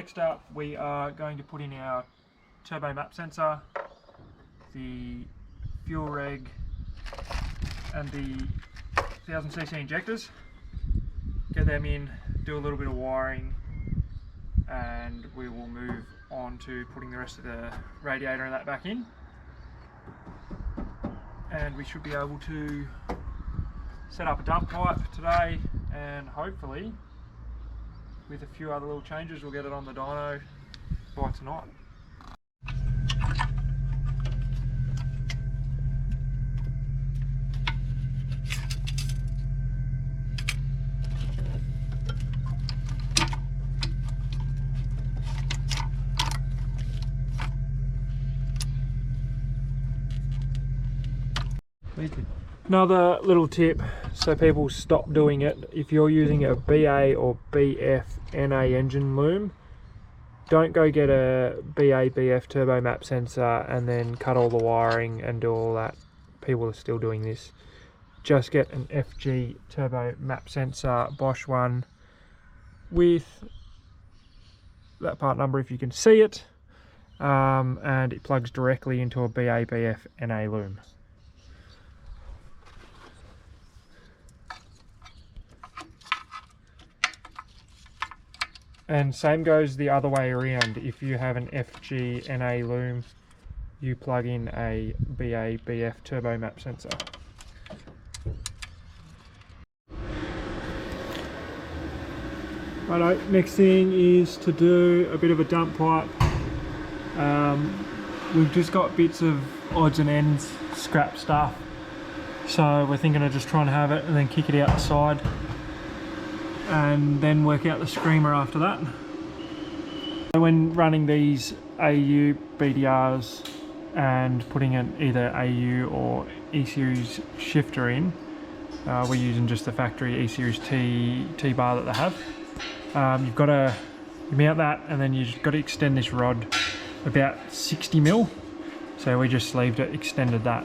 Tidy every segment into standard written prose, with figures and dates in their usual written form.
next up we are going to put in our turbo map sensor, the fuel reg and the 1000cc injectors. Get them in, do a little bit of wiring, and we will move on to putting the rest of the radiator and that back in. And we should be able to set up a dump pipe today, and hopefully with a few other little changes we'll get it on the dyno by tonight. Another little tip, so people stop doing it: if you're using a BA or BF NA engine loom, don't go get a BA BF turbo map sensor and then cut all the wiring and do all that. People are still doing this. Just get an FG turbo map sensor, Bosch one, with that part number if you can see it, and it plugs directly into a BA BF NA loom. And same goes the other way around. If you have an FG NA loom, you plug in a BA BF turbo map sensor. Righto, next thing is to do a bit of a dump pipe. We've just got bits of odds and ends, scrap stuff. So we're thinking of just trying to have it and then kick it out the side, and then work out the screamer after that. So when running these AU BDRs and putting in either AU or E-Series shifter in, we're using just the factory E-Series T-bar that they have. You've got to mount that, and then you've got to extend this rod about 60mm. So we just sleeved it, extended that.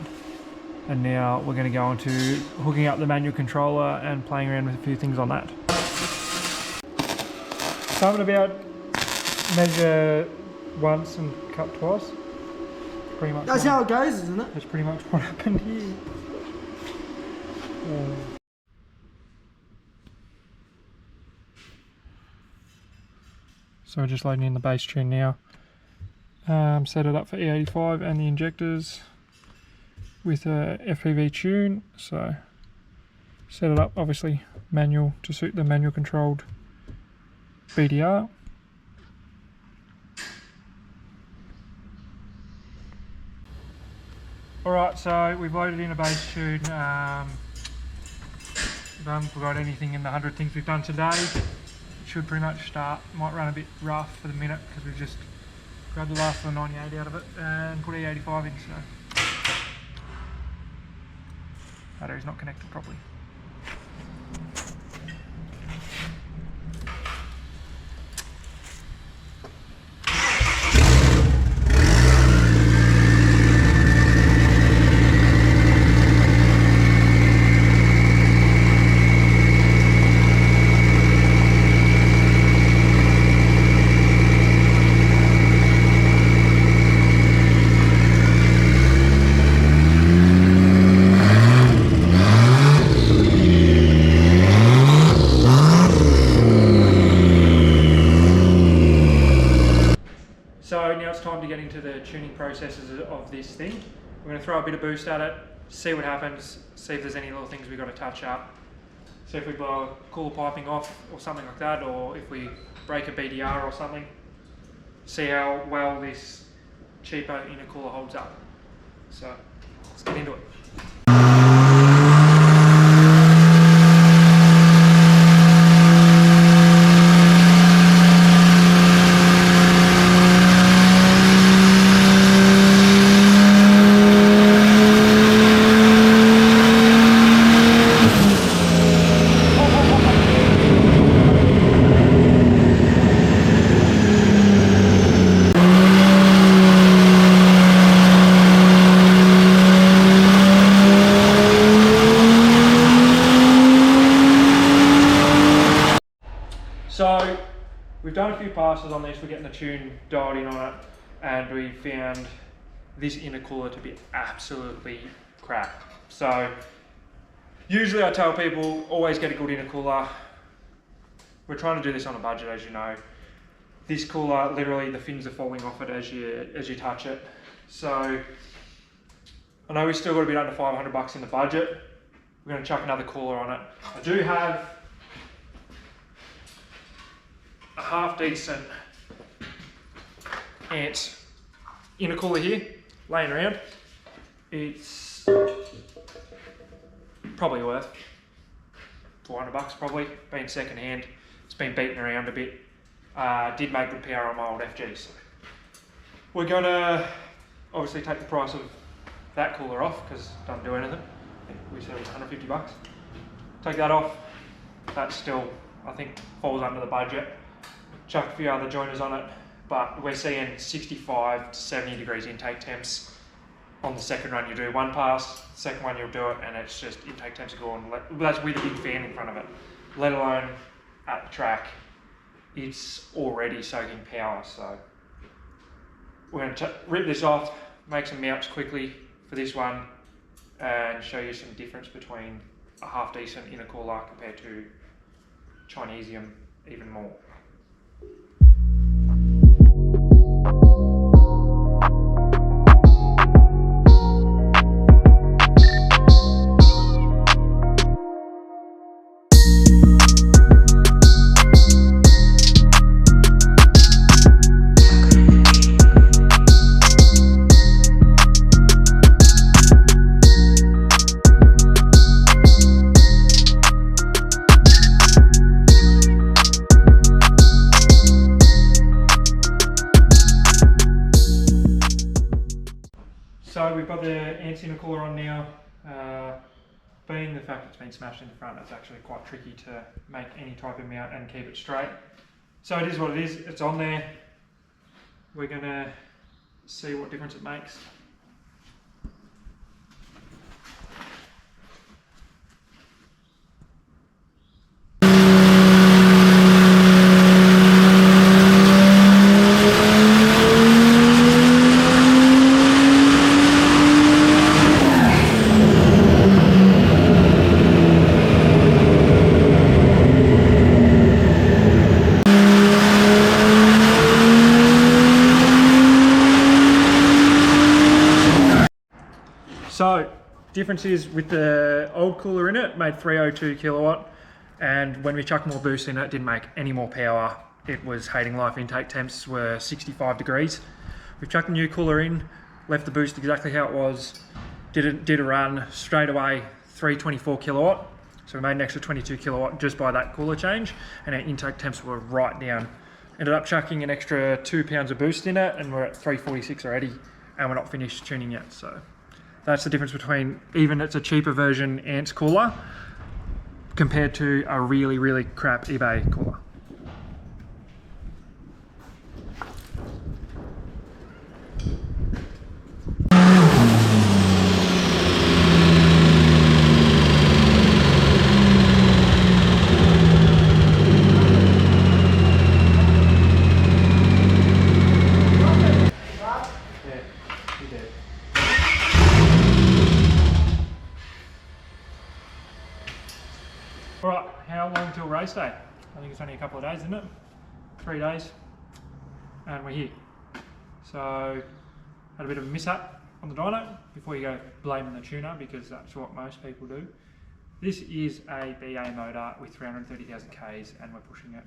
And now we're going to go on to hooking up the manual controller and playing around with a few things on that. Something about measure once and cut twice. Pretty much. That's how it goes, isn't it? That's pretty much what happened here. So we're just loading in the bass tune now. Set it up for E85 and the injectors with a FPV tune. So set it up, obviously manual to suit the manual controlled BDR. Alright, so we've loaded in a bass tune. We haven't forgot anything in the 100 things we've done today. It should pretty much start. Might run a bit rough for the minute because we've just grabbed the last of the 98 out of it and put E85 in, so battery's not connected properly. So now it's time to get into the tuning processes of this thing. We're going to throw a bit of boost at it, see what happens, see if there's any little things we've got to touch up. So if we blow a cooler piping off or something like that, or if we break a BDR or something, see how well this cheaper intercooler holds up. So let's get into it. passes on this, we're getting the tune dialed in on it, and we found this intercooler to be absolutely crap. So usually I tell people always get a good intercooler. We're trying to do this on a budget, as you know. This cooler, literally the fins are falling off it as you touch it. So I know we still got a bit under 500 bucks in the budget. We're going to chuck another cooler on it. I do have a half decent ant intercooler here laying around. It's probably worth 400 bucks probably, being second hand. It's been beaten around a bit. Did make good power on my old FGs. We're gonna obviously take the price of that cooler off because it doesn't do anything. I think we said it was 150 bucks. Take that off. That still, I think, falls under the budget. Chuck a few other joiners on it, but we're seeing 65 to 70 degrees intake temps on the second run. You do one pass, second one you'll do it, and it's just intake temps are gone. That's with a big fan in front of it, let alone at the track. It's already soaking power, so we're going to rip this off, make some mounts quickly for this one, and show you some difference between a half decent intercooler compared to Chinesium even more. So we've got the ants intercooler on now. Being the fact it's been smashed in the front, it's actually quite tricky to make any type of mount and keep it straight. So it is what it is, it's on there. We're gonna see what difference it makes. So, difference is with the old cooler in it, made 302 kilowatt, and when we chucked more boost in it, didn't make any more power. It was hating life. Intake temps were 65 degrees. We've chucked the new cooler in, left the boost exactly how it was, did a run straight away, 324 kilowatt. So we made an extra 22 kilowatt just by that cooler change, and our intake temps were right down. Ended up chucking an extra 2 pounds of boost in it, and we're at 346 already, and we're not finished tuning yet. So that's the difference between, even it's a cheaper version ants cooler compared to a really, really crap eBay cooler. Alright, how long till race day? I think it's only a couple of days, isn't it? 3 days, and we're here. So, had a bit of a mishap on the dyno before you go blaming the tuner, because that's what most people do. This is a BA motor with 330,000 Ks, and we're pushing it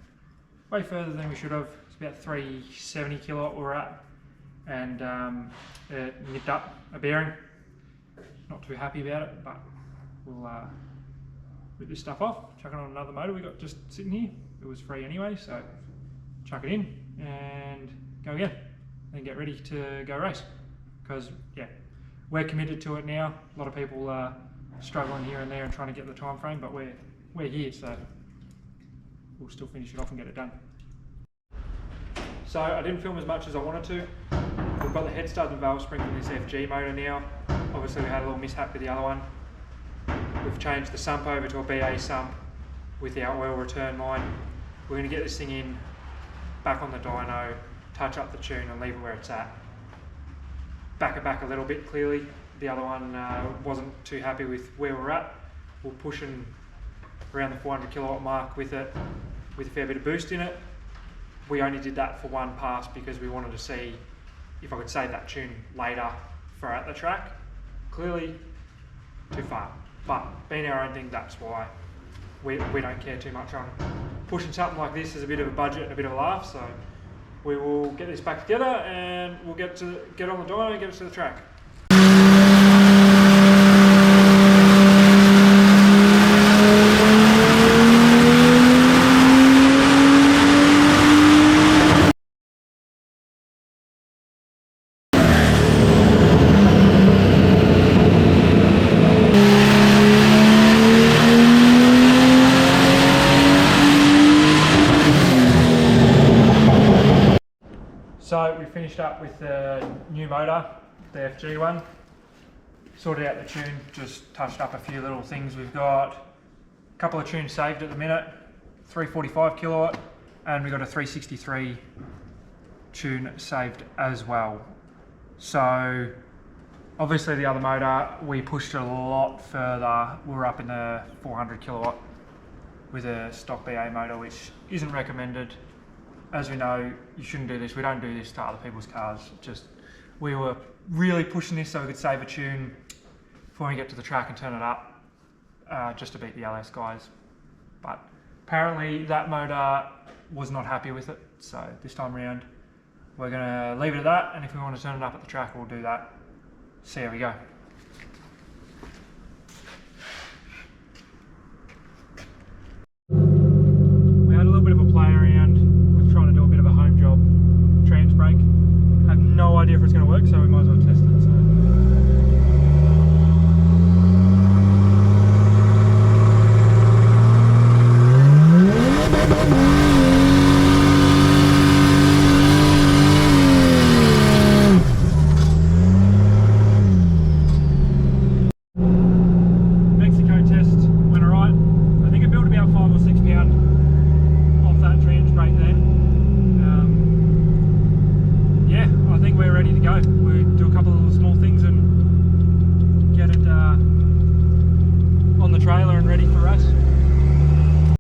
way further than we should have. It's about 370 kilowatt we're at, and it nipped up a bearing. Not too happy about it, but we'll rip this stuff off, chuck it on another motor we got just sitting here. It was free anyway, so chuck it in and go again, and get ready to go race. Because yeah, we're committed to it now. A lot of people are struggling here and there and trying to get the time frame, but we're here, so we'll still finish it off and get it done. So I didn't film as much as I wanted to. We've got the head stud and valve spring in this FG motor now. Obviously we had a little mishap with the other one. We've changed the sump over to a BA sump with our oil return line. We're going to get this thing in back on the dyno, touch up the tune and leave it where it's at. Back it back a little bit clearly. The other one wasn't too happy with where we're at. We're pushing around the 400 kilowatt mark with it, with a fair bit of boost in it. We only did that for one pass because we wanted to see if I could save that tune later for at the track. Clearly, too far. But being our own thing, that's why we don't care too much on pushing something like this as a bit of a budget and a bit of a laugh. So we will get this back together and we'll get on the dyno and get it to the track. So we finished up with the new motor, the FG one. Sorted out the tune, just touched up a few little things. We've got a couple of tunes saved at the minute, 345 kilowatt, and we've got a 363 tune saved as well. So obviously the other motor, we pushed it a lot further. We're up in the 400 kilowatt with a stock BA motor, which isn't recommended. As we know, you shouldn't do this. We don't do this to other people's cars. Just we were really pushing this so we could save a tune before we get to the track and turn it up, just to beat the LS guys. But apparently that motor was not happy with it. So this time around, we're gonna leave it at that. And if we want to turn it up at the track, we'll do that. See how we go.